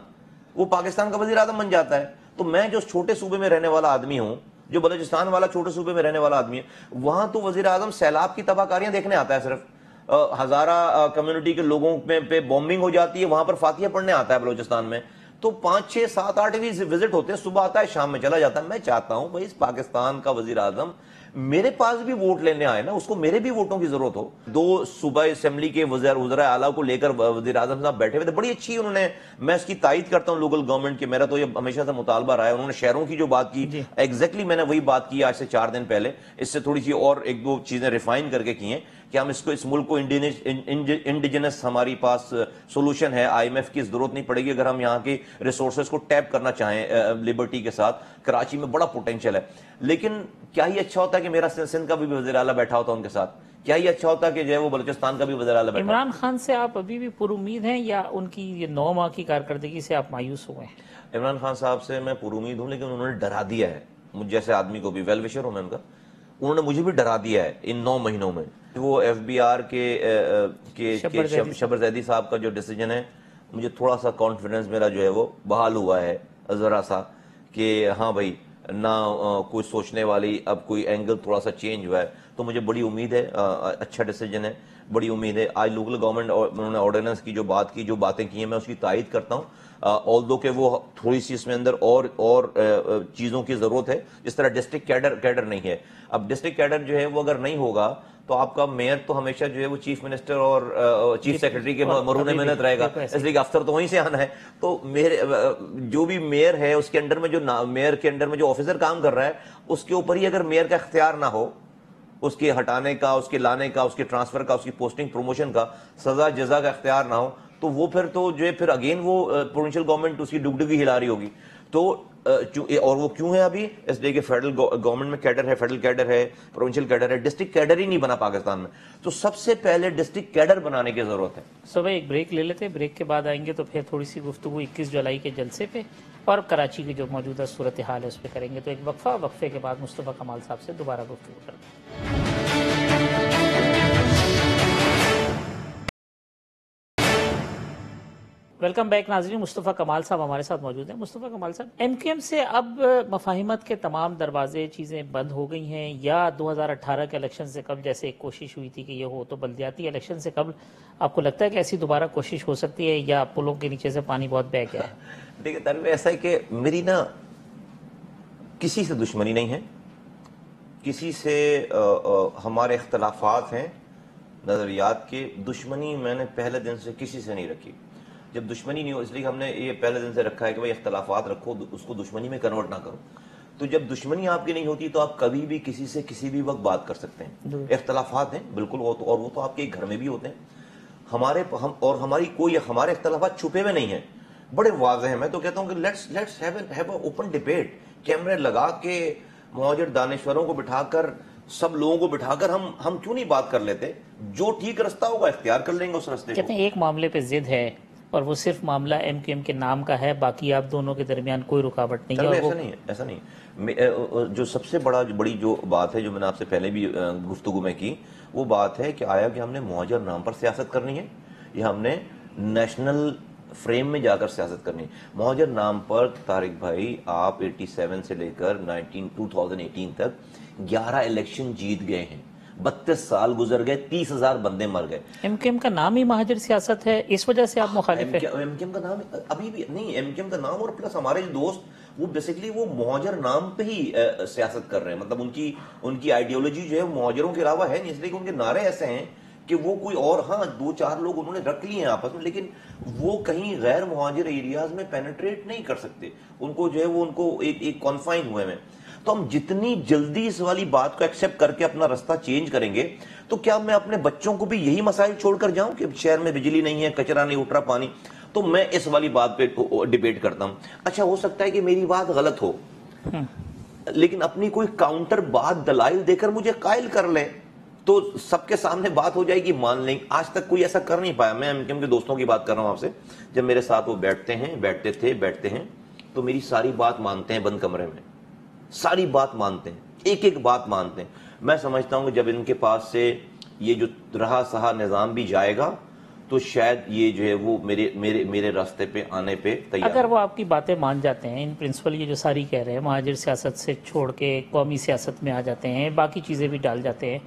وہ پاکستان کا وزیر اعظم بن جاتا ہے. تو میں جو چھوٹے صوبے میں رہنے والا آدمی ہوں, جو بلوچستان والا چھوٹے صوبے میں رہنے والا آدمی ہے, وہاں تو وزیر اعظم سیلاب کی تباہ کاریاں دیکھنے آتا ہے. صرف ہزارہ کمیونٹی کے لوگوں پہ بومبنگ ہو جاتی ہے, وہاں پر فاتحہ پڑھنے آتا ہے بلوچستان میں, تو 5 6 7 8 بھی وزٹ ہوتے ہیں, صبح آتا ہے شام میں چلا جاتا ہے. میں چاہتا ہوں بھائی اس پاکستان کا وزیر اعظم میرے پاس بھی ووٹ لینے آئے نا, اس کو میرے بھی ووٹوں کی ضرورت ہو. 2 صوبائی اسمبلی کے وزراء اعلیٰ کو لے کر وزیر اعظم صاحب بیٹھے ہوئے تھے, بڑی اچھی انہوں نے, میں اس کی تائید کرتا ہوں لوکل گورنمنٹ کے, میرا تو یہ ہمیشہ سے مطالبہ رہا ہے. انہوں نے شہروں کی جو بات کی, ایگزیکٹلی میں نے وہی بات کی آج سے 4 دن پہلے, اس سے تھوڑی سی اور 1-2 چیزیں ریفائن کر کے کی ہیں کہ ہم اس ملک کو انڈیجنس ہماری پاس سولوشن ہے, آئی ایم ایف کی ضرورت نہیں پڑے گی اگر ہم یہاں کے ریسورسز کو ٹیپ کرنا چاہیں لبرٹی کے ساتھ. کراچی میں بڑا پوٹینشیل ہے, لیکن کیا ہی اچھا ہوتا ہے کہ میرا سندھ کا بھی وزیر اعلیٰ بیٹھا ہوتا ان کے ساتھ, کیا ہی اچھا ہوتا ہے کہ جو ہے وہ بلوچستان کا بھی وزیر اعلیٰ بیٹھا. عمران خان سے آپ ابھی بھی پر امید ہیں یا ان کی یہ 9 ماہ کی کارکردگی سے آپ مایوس ہوئے ہیں؟ عمران خان صاحب سے میں پر امید ہوں, لیکن انہوں نے ڈرا دیا ہے مجھ جیسے آدمی کو بھی, ویل وشر ہوں میں ان کا, انہوں نے مجھے بھی ڈرا دیا ہے ان 9 مہینوں میں. وہ ایف بی آر کے شبر زیدی صاحب کا جو ڈیسیجن ہے, مجھے تھوڑا سا کانفیڈنس میرا جو ہے وہ بحال ہوا ہے ذرا سا, کہ ہاں بھائی نہ کوئی سوچنے والی, اب کوئی اینگل تھوڑا سا چینج ہوا ہے. تو مجھے بڑی امید ہے, اچھا ڈیسیجن ہے, بڑی امید ہے. آج لوکل گورنمنٹ انہوں نے آرڈیننس کی جو بات کی, جو باتیں کی ہیں, میں اس کی تائید کرتا ہوں. آلدو کہ وہ تھوڑی سی اس میں اندر اور چیزوں کی ضرورت ہے, جس طرح ڈسٹرکٹ کیڈر نہیں ہے. اب ڈسٹرکٹ کیڈر جو ہے وہ اگر نہیں ہوگا تو آپ کا میئر تو ہمیشہ جو ہے وہ چیف منسٹر اور چیف سیکرٹری کے مرہون محنت رہے گا, اس لیے کہ افسر تو وہیں سے آنا ہے. تو جو بھی میئر ہے اس کے انڈر میں, جو میئر کے انڈر میں جو آفیسر کام کر رہا ہے, اس کے اوپر ہی اگر میئر کا اختیار نہ ہو, اس کے ہٹانے کا, اس کے لانے کا, اس کے ٹرانسفر کا, اس کی پوسٹنگ پروموشن کا, سزا جزا کا اختیار نہ ہو, تو وہ پھر تو جو ہے پھر اگین وہ پروونشل گورنمنٹ اس کی ڈگڈگی ہلا رہی ہوگی. تو اور وہ کیوں ہے ابھی, اس لیے کہ فیڈرل گورنمنٹ میں کیڈر ہے, فیڈرل کیڈر ہے, پروونشل کیڈر ہے, ڈسٹرکٹ کیڈر ہی نہیں بنا پاکستان میں. تو سب سے پہلے ڈسٹرکٹ کیڈر بنانے کی ضرورت ہے. صبح ایک بریک لے لیتے ہیں, بریک کے بعد آئیں گے تو پھر تھوڑی سی گفتگو 21 جولائی کے جلسے پہ اور کراچی کی جو موجودہ صورتحال ہے اس پہ کریں گے. تو ایک وقفے کے بعد مصطفیٰ کمال صاحب سے دوبارہ گفتگو کرتے ہیں. ویلکم بیک ناظرین, مصطفیٰ کمال صاحب ہمارے ساتھ موجود ہیں. مصطفیٰ کمال صاحب, ایم کیو ایم سے اب مفاہمت کے تمام دروازے, چیزیں بند ہو گئی ہیں, یا 2018 کے الیکشن سے قبل جیسے ایک کوشش ہوئی تھی کہ یہ ہو, تو بلدیاتی الیکشن سے قبل آپ کو لگتا ہے کہ ایسی دوبارہ کوشش ہو سکتی ہے, یا پلوں کے نیچے سے پانی بہت بہہ گیا ہے؟ دیکھیں تنویر, ایسا ہے کہ میری نا کسی سے دشمنی نہیں ہے, کسی سے ہمارے اختلافات ہیں نظریات کے, دشمنی میں نے پہلے دن سے کسی سے نہیں رکھی. جب دشمنی نہیں ہو, اس لیے ہم نے یہ پہلے دن سے رکھا ہے کہ بھائی اختلافات رکھو, اس کو دشمنی میں کنورٹ نہ کرو. تو جب دشمنی آپ کی نہیں ہوتی تو آپ کبھی بھی کسی سے کسی بھی وقت بات کر سکتے ہیں. اختلافات ہیں بالکل, اور وہ تو آپ کے گھر میں بھی ہوتے ہیں. ہمارے اختلافات چھپے ہوئے نہیں ہیں, بڑے واضح ہیں. میں تو کہتا ہوں کہ let's have an open debate, کیمرے لگا کے مہاجر دانشوروں کو بٹھا کر, سب لوگوں کو بٹھا کر ہم کیوں نہیں بات کر لیتے؟ جو ٹھیک رستہ ہوگا اختیار کر لیں گے اس رستے کو. کہتے ہیں ایک معاملے پہ ضد ہے, اور وہ صرف معاملہ ایم کیو ایم کے نام کا ہے، باقی آپ دونوں کے درمیان کوئی رکاوٹ نہیں ہے؟ ایسا نہیں ہے، ایسا نہیں ہے۔ جو سب سے بڑی جو بات ہے جو میں نے آپ سے پہلے بھی گفتگو میں کی، وہ بات ہے کہ آیا کہ ہم نے مہاجر نام پر سیاست کرنی ہے یا ہم نے نیشنل فریم میں جا کر سیاست کرنی ہے؟ مہاجر نام پر طارق بھائی آپ 87 سے لے کر 2018 تک 11 الیکشن جیت گئے ہیں، 32 سال گزر گئے، 30,000 بندے مر گئے۔ ایم کیو ایم کا نام ہی مہاجر سیاست ہے، اس وجہ سے آپ مخالف ہیں؟ ایم کیو ایم کا نام ابھی بھی نہیں، ایم کیو ایم کا نام اور پلس ہمارے جو دوست وہ بیسیکلی وہ مہاجر نام پہ ہی سیاست کر رہے ہیں، مطلب ان کی آئیڈیالوجی جو ہے مہاجروں کے علاوہ ہے نہیں، اس لیے کہ ان کے نعرے ایسے ہیں کہ وہ کوئی اور، ہاں 2-4 لوگ انہوں نے رکھ لیے ہیں آپس میں، لیکن وہ کہیں غیر مہاجر ایریاز میں پینیٹریٹ نہیں کر سکتے، ان کو جو ہے وہ ان کو ایک کانفائن ہوئے میں۔ تو ہم جتنی جلدی اس والی بات کو ایکسیپٹ کر کے اپنا رستہ چینج کریں گے، تو کیا میں اپنے بچوں کو بھی یہی مسائل چھوڑ کر جاؤں کہ شہر میں بجلی نہیں ہے، کچرا نہیں اٹھ رہا، پانی؟ تو میں اس والی بات پہ ڈیبیٹ کرتا ہوں۔ اچھا ہو سکتا ہے کہ میری بات غلط ہو، لیکن اپنی کوئی کاؤنٹر بات دلائل دے کر مجھے قائل کر لے تو سب کے سامنے بات ہو جائے گی، مان لیں۔ آج تک کوئی ایسا کر نہیں پایا۔ میں ایم کیو ایم کے دوستوں کی بات کر رہا ہوں آپ سے، جب میرے ساتھ وہ بیٹھتے ہیں تو میری ساری بات مانتے ہیں، بند کمرے میں ساری بات مانتے ہیں، ایک بات مانتے ہیں۔ میں سمجھتا ہوں کہ جب ان کے پاس سے یہ جو رہا سہا نظام بھی جائے گا تو شاید یہ جو ہے وہ میرے راستے پہ آنے پہ تیار۔ اگر وہ آپ کی باتیں مان جاتے ہیں، ان پرنسپل یہ جو ساری کہہ رہے ہیں، مہاجر سیاست سے چھوڑ کے قومی سیاست میں آ جاتے ہیں، باقی چیزیں بھی ڈال جاتے ہیں،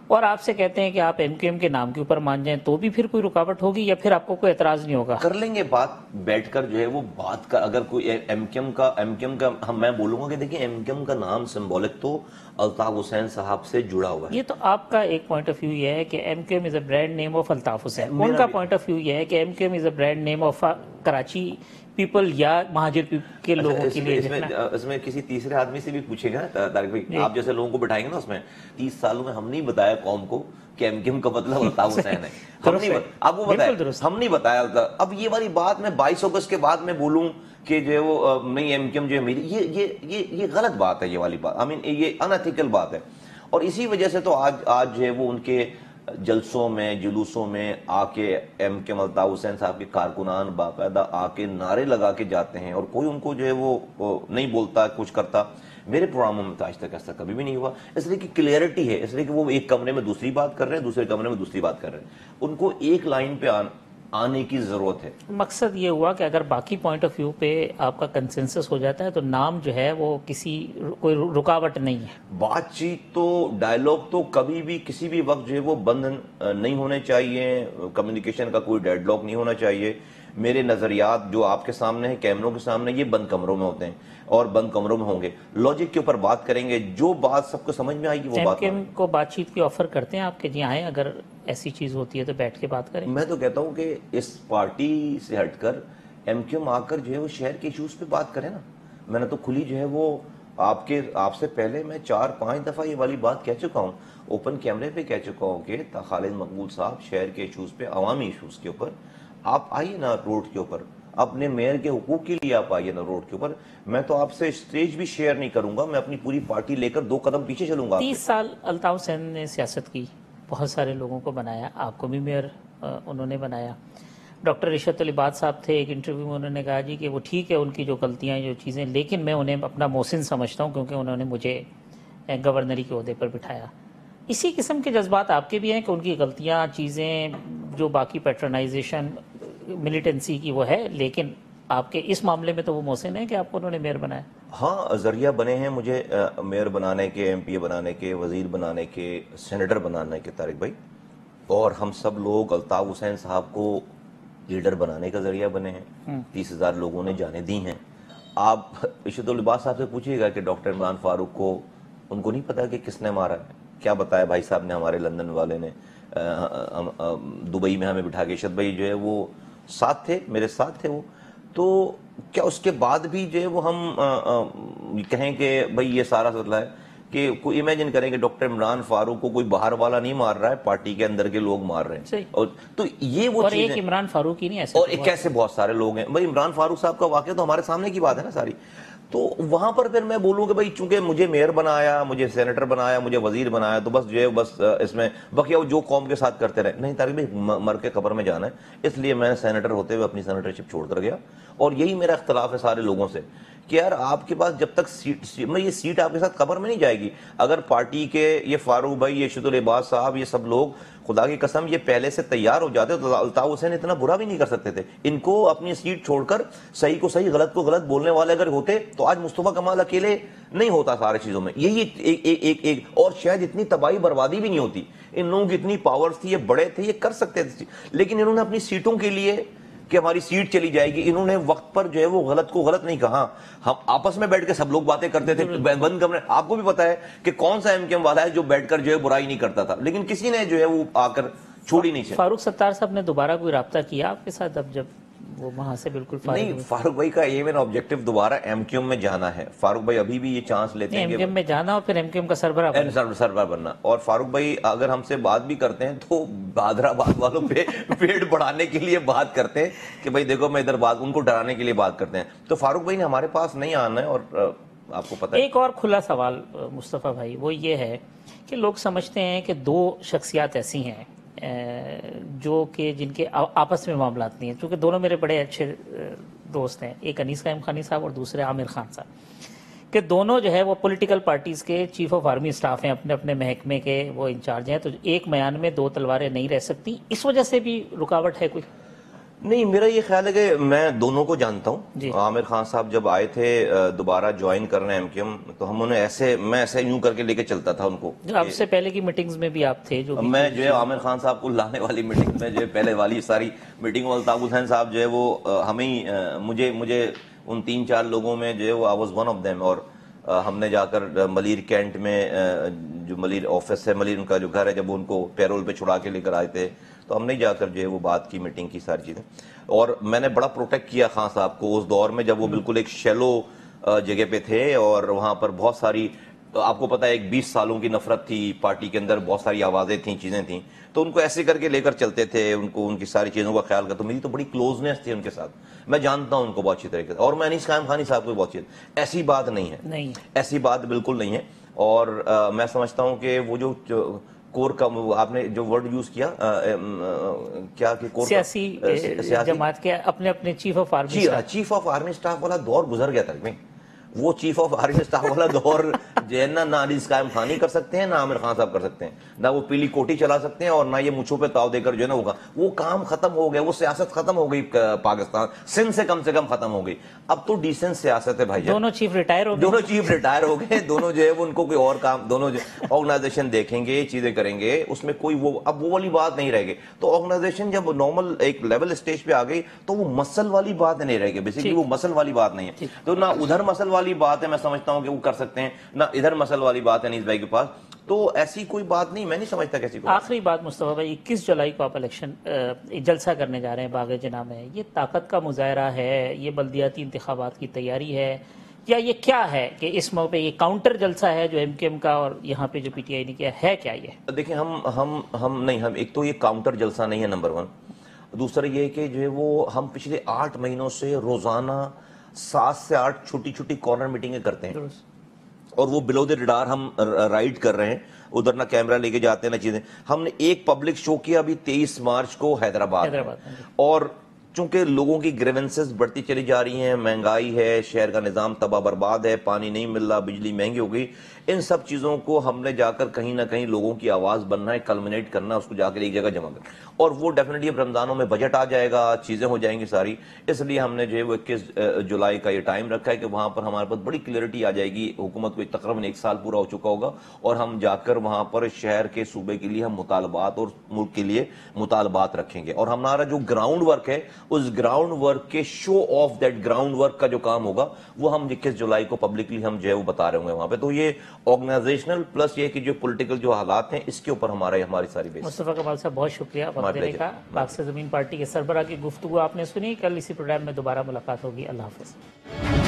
اور آپ سے کہتے ہیں کہ آپ ایم کیو ایم کے نام کے اوپر مان جائیں، تو بھی پھر کوئی رکاوٹ ہوگی یا پھر آپ کو کوئی اعتراض نہیں ہوگا؟ کر لیں گے بات بیٹھ کر جو ہے وہ بات کا۔ اگر کوئی ایم کیو ایم کا میں بولوں گا کہ دیکھیں ایم کیو ایم کا نام سمبولک تو الطاف حسین صاحب سے جڑا ہوا ہے۔ یہ تو آپ کا ایک پوائنٹ آف ویو یہ ہے کہ M Q M is a brand name of Altaf Hussain, ان کا پوائنٹ آف ویو یہ ہے کہ M Q M is a brand name of Karachi people یا مہاجر کے لوگوں کے لیے۔ اس میں کسی تیسرے آدمی سے بھی پوچھے گا طارق بھائی، آپ جیسے لوگوں کو بٹھائیں گے نا، اس میں 30 سالوں میں ہم نہیں بتایا قوم کو کہ ایم کیو ایم کا مطلب الطاف حسین ہے، آپ کو بتایا، ہم نہیں بتایا۔ اب یہ والی بات میں 22 اگست کے بعد میں بولوں کہ جو ہے وہ نہیں ایم کیو ایم جو ہے میری، یہ غلط بات ہے، یہ والی بات یہ ان ایتھیکل بات ہے۔ اور اسی وجہ سے تو آج جو ہے وہ ان کے جلسوں میں جلوسوں میں آ کے ایم کے الطاف حسین صاحب کے کارکنان باقاعدہ آ کے نعرے لگا کے جاتے ہیں، اور کوئی ان کو جو ہے وہ نہیں بولتا، کچھ کرتا۔ میرے پروگراموں میں تو آج تک ایسا کبھی بھی نہیں ہوا، اس لیے کہ کلیئرٹی ہے، اس لیے کہ وہ ایک کمرے میں دوسری بات کر رہے ہیں، دوسرے کمرے میں دوسری بات کر رہے ہیں، ان کو ایک لائن پہ آنے کی ضرورت ہے۔ مقصد یہ ہوا کہ اگر باقی پوائنٹ آف ویو پہ آپ کا کنسنسس ہو جاتا ہے تو نام جو ہے وہ کوئی رکاوٹ نہیں ہے۔ بات چیت تو ڈائیلاگ تو کبھی بھی کسی بھی وقت جو ہے وہ بند نہیں ہونے چاہیے، کمیونیکیشن کا کوئی ڈیڈ لاک نہیں ہونا چاہیے۔ میرے نظریات جو آپ کے سامنے ہیں، کیمروں کے سامنے، یہ بند کمروں میں ہوتے ہیں اور بند کمروں میں ہوں گے، لاجک کے اوپر بات کریں گے، جو بات سب کو سمجھ میں آئے گی وہ ایم بات کیو ایم کو بات چیت کی آفر کرتے ہیں آپ کے جی آئیں، اگر ایسی چیز ہوتی ہے تو بیٹھ کے بات کریں؟ میں تو کہتا ہوں کہ اس پارٹی سے ہٹ کر ایم کیو ایم آ کر جو ہے وہ شہر کے ایشوز پہ بات کریں نا۔ میں نے تو کھلی جو ہے وہ آپ سے پہلے میں 4-5 دفعہ یہ والی بات کہہ چکا ہوں، اوپن کیمرے پہ کہہ چکا ہوں کہ خالد مقبول صاحب شہر کے ایشوز پہ، عوامی ایشوز کے اوپر آپ آئیے نا روڈ کے اوپر، اپنے میئر کے حقوق کے لیے آپ آئیے نا روڈ کے اوپر۔ میں تو آپ سے اسٹیج بھی شیئر نہیں کروں گا، میں اپنی پوری پارٹی لے کر 2 قدم پیچھے چلوں گا۔ 30 سال الطاف حسین نے سیاست کی، بہت سارے لوگوں کو بنایا، آپ کو بھی میئر انہوں نے بنایا۔ ڈاکٹر رشوت علی بات صاحب تھے، ایک انٹرویو میں انہوں نے کہا جی کہ وہ ٹھیک ہے ان کی جو غلطیاں جو چیزیں، لیکن میں انہیں اپنا محسن سمجھتا ہوں کیونکہ انہوں نے مجھے گورنری کے عہدے پر بٹھایا۔ اسی قسم کے جذبات آپ کے بھی ہیں کہ ان کی غلطیاں، چیزیں جو باقی پیٹرنائزیشن ملیٹنسی کی وہ ہے، لیکن آپ کے اس معاملے میں تو وہ محسن ہے کہ آپ کو انہوں نے میئر بنایا؟ ہاں، ذریعہ بنے ہیں مجھے میئر بنانے کے، ایم پی اے بنانے کے، وزیر بنانے کے، سینیٹر بنانے کے طارق بھائی، اور ہم سب لوگ الطاف حسین صاحب کو لیڈر بنانے کا ذریعہ بنے ہیں۔ 30,000 لوگوں نے جانیں دی ہیں۔ آپ رشوت العباد صاحب سے پوچھیے گا کہ ڈاکٹر عمران فاروق کو ان کو نہیں پتا کہ کس نے مارا ہے؟ کیا بتایا بھائی صاحب نے، ہمارے لندن والے نے، دبئی میں ہمیں بٹھا کے، ارشد بھائی جو ہے وہ ساتھ تھے، میرے ساتھ تھے وہ، تو کیا اس کے بعد بھی جو ہے وہ ہم کہیں کہ بھائی یہ سارا مسئلہ ہے کہ کوئی امیجن کریں کہ ڈاکٹر عمران فاروق کو کوئی باہر والا نہیں مار رہا ہے، پارٹی کے اندر کے لوگ مار رہے ہیں، اور تو یہ وہ چیز ہے۔ اور ایک عمران فاروق ہی نہیں، ایسے اور ایک ایسے بہت سارے لوگ ہیں بھائی، عمران فاروق صاحب کا واقعہ تو ہمارے سامنے کی بات ہے نا ساری۔ تو وہاں پر پھر میں بولوں کہ بھائی چونکہ مجھے میئر بنایا، مجھے سینیٹر بنایا، مجھے وزیر بنایا، تو بس جو ہے بس اس میں بقیہ وہ جو قوم کے ساتھ کرتے رہے. نہیں طارق بھائی، مر کے قبر میں جانا ہے، اس لیے میں سینیٹر ہوتے ہوئے اپنی سینیٹرشپ چھوڑ کر گیا. اور یہی میرا اختلاف ہے سارے لوگوں سے کہ یار آپ کے پاس جب تک یہ سیٹ آپ کے ساتھ قبر میں نہیں جائے گی. اگر پارٹی کے یہ فاروق بھائی، یہ شد العباد صاحب، یہ سب لوگ خدا کی قسم یہ پہلے سے تیار ہو جاتے تو الطاف حسین اتنا برا بھی نہیں کر سکتے تھے. ان کو اپنی سیٹ چھوڑ کر صحیح کو صحیح، غلط کو غلط بولنے والے اگر ہوتے تو آج مصطفیٰ کمال اکیلے نہیں ہوتا سارے چیزوں میں. یہی ایک اور شاید اتنی تباہی بربادی بھی نہیں ہوتی. ان لوگوں کی اتنی پاورز تھی، یہ بڑے تھے، یہ کر سکتے تھے، لیکن انہوں نے اپنی سیٹوں کے لیے کہ ہماری سیٹ چلی جائے گی، انہوں نے وقت پر جو ہے وہ غلط کو غلط نہیں کہا. ہم آپس میں بیٹھ کے سب لوگ باتیں کرتے تھے بند کمرے. آپ کو بھی پتا ہے کہ کون سا ایم کیو ایم والا ہے جو بیٹھ کر جو ہے برائی نہیں کرتا تھا، لیکن کسی نے جو ہے وہ آ کر چھوڑی نہیں چاہیے. فاروق ستار صاحب نے دوبارہ کوئی رابطہ کیا آپ کے ساتھ اب جب وہ وہاں سے بالکل نہیں، فاروق بھائی کا ایم اینڈ آبجیکٹو دوبارہ ایم کیو ایم میں جانا ہے. فاروق بھائی ابھی بھی یہ چانس لیتے ہیں ایم کیو ایم میں جانا اور پھر ایم کیو ایم کا سربراہ بننا. اور فاروق بھائی اگر ہم سے بات بھی کرتے ہیں تو حیدرآباد والوں پہ پیٹ بڑھانے کے لیے بات کرتے ہیں کہ بھائی دیکھو میں ادھر بات، ان کو ڈرانے کے لیے بات کرتے ہیں. تو فاروق بھائی نے ہمارے پاس نہیں آنا ہے. اور آپ کو پتہ ہے ایک اور کھلا سوال مصطفیٰ بھائی، وہ یہ ہے کہ لوگ سمجھتے ہیں کہ دو شخصیات ایسی ہیں جو کہ جن کے آپس میں معاملات نہیں ہیں، چونکہ دونوں میرے بڑے اچھے دوست ہیں، ایک انیس قائم خانی صاحب اور دوسرے عامر خان صاحب، کہ دونوں جو ہے وہ پولیٹیکل پارٹیز کے چیف آف آرمی سٹاف ہیں، اپنے اپنے محکمے کے وہ انچارج ہیں. تو ایک میان میں دو تلواریں نہیں رہ سکتی، اس وجہ سے بھی رکاوٹ ہے کوئی؟ نہیں، میرا یہ خیال ہے کہ میں دونوں کو جانتا ہوں. عامر خان صاحب جب آئے تھے دوبارہ جوائن کرنے ایم کیو ایم، تو ہم انہیں میں ایسے یوں کر کے لے کے چلتا تھا ان کو. اب سے پہلے کی میٹنگز میں بھی آپ تھے جو میں جو ہے عامر خان صاحب کو لانے والی میٹنگ میں جو ہے پہلے والی ساری میٹنگ میں الطاف حسین صاحب جو ہے وہ ہمیں ہی مجھے ان 3-4 لوگوں میں جو ہے وہ I was one of them. اور ہم نے جا کر ملیر کینٹ میں جو ملیر آفس ہے، ملیر ان کا جو گھر ہے، جب ان کو پیرول پہ چھڑا کے لے کر آئے تھے تو ہم نے جا کر جو ہے وہ بات کی، میٹنگ کی، ساری چیزیں. اور میں نے بڑا پروٹیکٹ کیا خان صاحب کو اس دور میں جب وہ بالکل ایک شیلو جگہ پہ تھے. اور وہاں پر بہت ساری، آپ کو پتا ہے، ایک 20 سالوں کی نفرت تھی پارٹی کے اندر، بہت ساری آوازیں تھیں، چیزیں تھیں. تو ان کو ایسے کر کے لے کر چلتے تھے، ان کی ساری چیزوں کا خیال کرتا. میری تو بڑی کلوزنس تھی ان کے ساتھ، میں جانتا ہوں ان کو بہت اچھی طریقے سے. اور میں انیس قائم خانی صاحب کو بہت اچھی، ایسی بات نہیں ہے، ایسی بات بالکل نہیں ہے. اور میں سمجھتا ہوں کہ وہ جو کور کا آپ نے جو ورڈ یوز کیا کیا کہ کور سیاسی جماعت کے اپنے اپنے chief of army chief of army staff والا دور گزر گیا تھا. وہ چیف آف آرمی سٹاف والا دور جو ہے نہ انیس قائم خانی کر سکتے ہیں، نہ عامر خان صاحب کر سکتے ہیں، نہ وہ پیلی کوٹی چلا سکتے ہیں، اور نہ یہ مچھوں پہ تاؤ دے کر جو ہے نا وہ کام ختم ہو گیا. وہ سیاست ختم ہو گئی پاکستان، سندھ سے کم ختم ہو گئی. اب تو ڈیسنٹ سیاست ہے بھائی جان. دونوں چیف ریٹائر ہو گئے دونوں جو ہے وہ ان کو کوئی اور کام، دونوں آرگنائزیشن دیکھیں گے، چیزیں کریں گے، اس میں کوئی وہ اب وہ والی بات نہیں رہے گی. تو آرگنائزیشن جب نارمل ایک لیول اسٹیج پہ آ گئی تو وہ مسل والی بات نہیں رہے گی. بیسیکلی وہ مسل والی بات نہیں ہے. تو نہ ادھر مسل والی بات ہے، میں سمجھتا ہوں کہ وہ کر سکتے ہیں، نہ ادھر مسل والی بات ہے انیس بھائی کے پاس. تو ایسی کوئی بات نہیں، میں نہیں سمجھتا کیسی کوئی. آخری بات مصطفیٰ بھائی، 21 جولائی کو آپ الیکشن جلسہ کرنے جا رہے ہیں باغ جناح میں، یہ طاقت کا مظاہرہ ہے، یہ بلدیاتی انتخابات کی تیاری ہے، یا یہ کیا ہے کہ اس موقع پہ یہ کاؤنٹر جلسہ ہے جو ایم کیو ایم کا اور یہاں پہ جو پی ٹی آئی نے کیا ہے؟ کیا یہ دیکھیں ہم ایک تو یہ کاؤنٹر جلسہ نہیں ہے، نمبر 1. دوسرا یہ کہ جو ہے وہ ہم پچھلے 8 مہینوں سے روزانہ 7 سے 8 چھوٹی چھوٹی کارنر میٹنگیں کرتے ہیں، اور وہ بلو دی ریڈار ہم رائڈ کر رہے ہیں. ادھر نہ کیمرہ لے کے جاتے ہیں نہ چیزیں. ہم نے ایک پبلک شو کیا ابھی 23 مارچ کو حیدرآباد میں. اور چونکہ لوگوں کی گریونسز بڑھتی چلی جا رہی ہیں، مہنگائی ہے، شہر کا نظام تباہ برباد ہے، پانی نہیں مل رہا، بجلی مہنگی ہو گئی، ان سب چیزوں کو ہم نے جا کر کہیں نہ کہیں لوگوں کی آواز بننا ہے، کلمنیٹ کرنا، اس کو جا کر ایک جگہ جمع کرنا. اور وہ ڈیفینیٹلی اب رمضانوں میں بجٹ آ جائے گا، چیزیں ہو جائیں گی ساری. اس لیے ہم نے جو ہے وہ 21 جولائی کا یہ ٹائم رکھا ہے کہ وہاں پر ہمارے پاس بڑی کلیئرٹی آ جائے گی. حکومت کو تقریباً 1 سال پورا ہو چکا ہوگا، اور ہم جا کر وہاں پر شہر کے صوبے کے لیے ہم مطالبات اور ملک کے لیے مطالبات رکھیں گے. اور ہمارا جو گراؤنڈ ورک ہے، اس گراؤنڈ ورک کے شو آف دیٹ گراؤنڈ ورک کا جو کام ہوگا وہ ہم 21 جولائی کو پبلکلی ہم جو ہے وہ بتا رہے ہوں گے وہاں پہ. تو یہ آرگنائزیشنل پلس یہ کہ جو پولیٹیکل جو حالات ہیں اس کے اوپر ہماری ساری بیس. مصطفیٰ کمال صاحب بہت شکریہ وقت دینے کا. پاک سے زمین پارٹی کے سربراہ کی گفتگو آپ نے سنی. کل اسی پروگرام میں دوبارہ ملاقات ہوگی. اللہ حافظ.